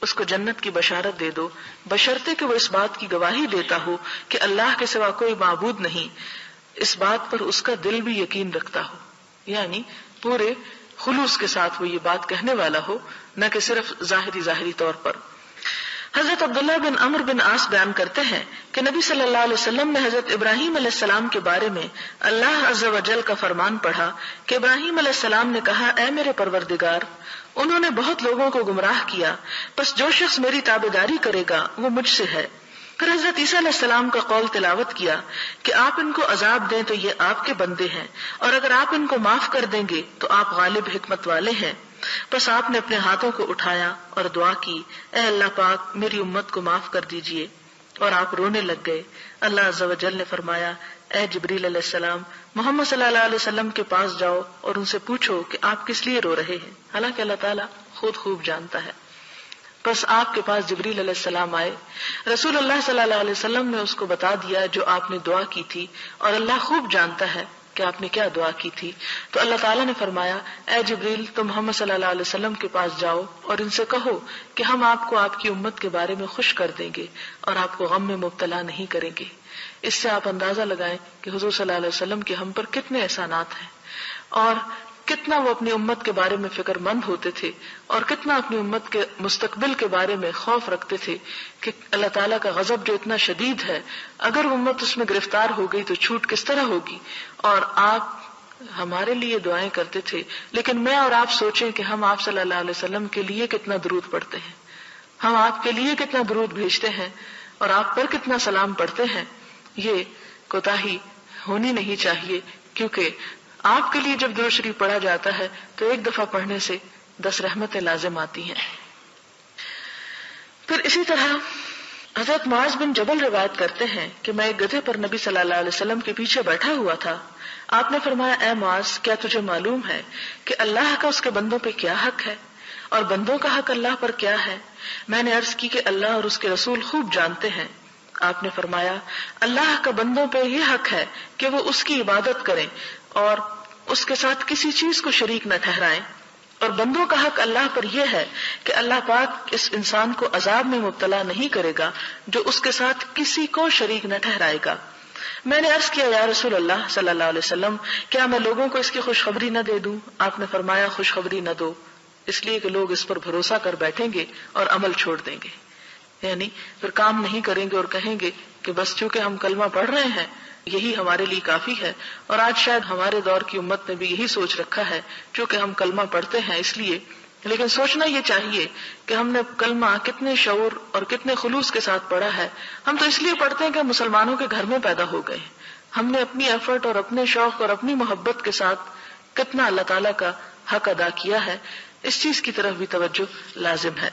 اس کو جنت کی بشارت دے دو، بشرطے کہ وہ اس بات کی گواہی دیتا ہو کہ اللہ کے سوا کوئی معبود نہیں، اس بات پر اس کا دل بھی یقین رکھتا ہو، یعنی پورے خلوص کے ساتھ وہ یہ بات کہنے والا ہو، نہ کہ صرف ظاہری طور پر۔ حضرت عبداللہ بن عمرو بن عاص بیان کرتے ہیں کہ نبی صلی اللہ علیہ وسلم نے حضرت ابراہیم علیہ السلام کے بارے میں اللہ عز و جل کا فرمان پڑھا کہ ابراہیم علیہ السلام نے کہا، اے میرے پروردگار، انہوں نے بہت لوگوں کو گمراہ کیا، بس جو شخص میری تابعداری کرے گا وہ مجھ سے ہے۔ پھر حضرت عیسیٰ علیہ السلام کا قول تلاوت کیا کہ آپ ان کو عذاب دیں تو یہ آپ کے بندے ہیں، اور اگر آپ ان کو معاف کر دیں گے تو آپ غالب حکمت والے ہیں۔ بس آپ نے اپنے ہاتھوں کو اٹھایا اور دعا کی، اے اللہ پاک میری امت کو معاف کر دیجئے، اور آپ رونے لگ گئے۔ اللہ عز و جل نے فرمایا، اے جبریل علیہ السلام، محمد صلی اللہ علیہ وسلم کے پاس جاؤ اور ان سے پوچھو کہ آپ کس لیے رو رہے ہیں، حالانکہ اللہ تعالیٰ خود خوب جانتا ہے۔ بس آپ کے پاس جبریل علیہ السلام آئے، رسول اللہ صلی اللہ علیہ وسلم نے اس کو بتا دیا جو آپ نے دعا کی تھی، اور اللہ خوب جانتا ہے کہ آپ نے کیا دعا کی تھی۔ تو اللہ تعالیٰ نے فرمایا، اے جبریل تم محمد صلی اللہ علیہ وسلم کے پاس جاؤ اور ان سے کہو کہ ہم آپ کو آپ کی امت کے بارے میں خوش کر دیں گے اور آپ کو غم میں مبتلا نہیں کریں گے۔ اس سے آپ اندازہ لگائیں کہ حضور صلی اللہ علیہ وسلم کے ہم پر کتنے احسانات ہیں، اور کتنا وہ اپنی امت کے بارے میں فکر مند ہوتے تھے، اور کتنا اپنی امت کے مستقبل کے بارے میں خوف رکھتے تھے کہ اللہ تعالیٰ کا غضب جو اتنا شدید ہے، اگر امت اس میں گرفتار ہو گئی تو چھوٹ کس طرح ہوگی۔ اور آپ ہمارے لیے دعائیں کرتے تھے، لیکن میں اور آپ سوچیں کہ ہم آپ صلی اللہ علیہ وسلم کے لیے کتنا درود پڑھتے ہیں، ہم آپ کے لیے کتنا درود بھیجتے ہیں اور آپ پر کتنا سلام پڑھتے ہیں۔ یہ کوتاہی ہونی نہیں چاہیے، کیونکہ آپ کے لیے جب درود شریف پڑھا جاتا ہے تو ایک دفعہ پڑھنے سے 10 رحمتیں لازم آتی ہیں۔ پھر اسی طرح حضرت معاذ بن جبل روایت کرتے ہیں کہ میں ایک گدھے پر نبی صلی اللہ علیہ وسلم کے پیچھے بیٹھا ہوا تھا۔ آپ نے فرمایا، اے معاذ، کیا تجھے معلوم ہے کہ اللہ کا اس کے بندوں پہ کیا حق ہے اور بندوں کا حق اللہ پر کیا ہے؟ میں نے عرض کی کہ اللہ اور اس کے رسول خوب جانتے ہیں۔ آپ نے فرمایا، اللہ کا بندوں پہ یہ حق ہے کہ وہ اس کی عبادت کریں اور اس کے ساتھ کسی چیز کو شریک نہ ٹھہرائیں، اور بندوں کا حق اللہ پر یہ ہے کہ اللہ پاک اس انسان کو عذاب میں مبتلا نہیں کرے گا جو اس کے ساتھ کسی کو شریک نہ ٹھہرائے گا۔ میں نے عرض کیا، یا رسول اللہ صلی اللہ علیہ وسلم، کیا میں لوگوں کو اس کی خوشخبری نہ دے دوں؟ آپ نے فرمایا، خوشخبری نہ دو، اس لیے کہ لوگ اس پر بھروسہ کر بیٹھیں گے اور عمل چھوڑ دیں گے، یعنی پھر کام نہیں کریں گے اور کہیں گے کہ بس چونکہ ہم کلمہ پڑھ رہے ہیں یہی ہمارے لیے کافی ہے۔ اور آج شاید ہمارے دور کی امت نے بھی یہی سوچ رکھا ہے، چونکہ ہم کلمہ پڑھتے ہیں اس لیے۔ لیکن سوچنا یہ چاہیے کہ ہم نے کلمہ کتنے شعور اور کتنے خلوص کے ساتھ پڑھا ہے۔ ہم تو اس لیے پڑھتے ہیں کہ مسلمانوں کے گھر میں پیدا ہو گئے، ہم نے اپنی ایفرٹ اور اپنے شوق اور اپنی محبت کے ساتھ کتنا اللہ تعالیٰ کا حق ادا کیا ہے، اس چیز کی طرف بھی توجہ لازم ہے۔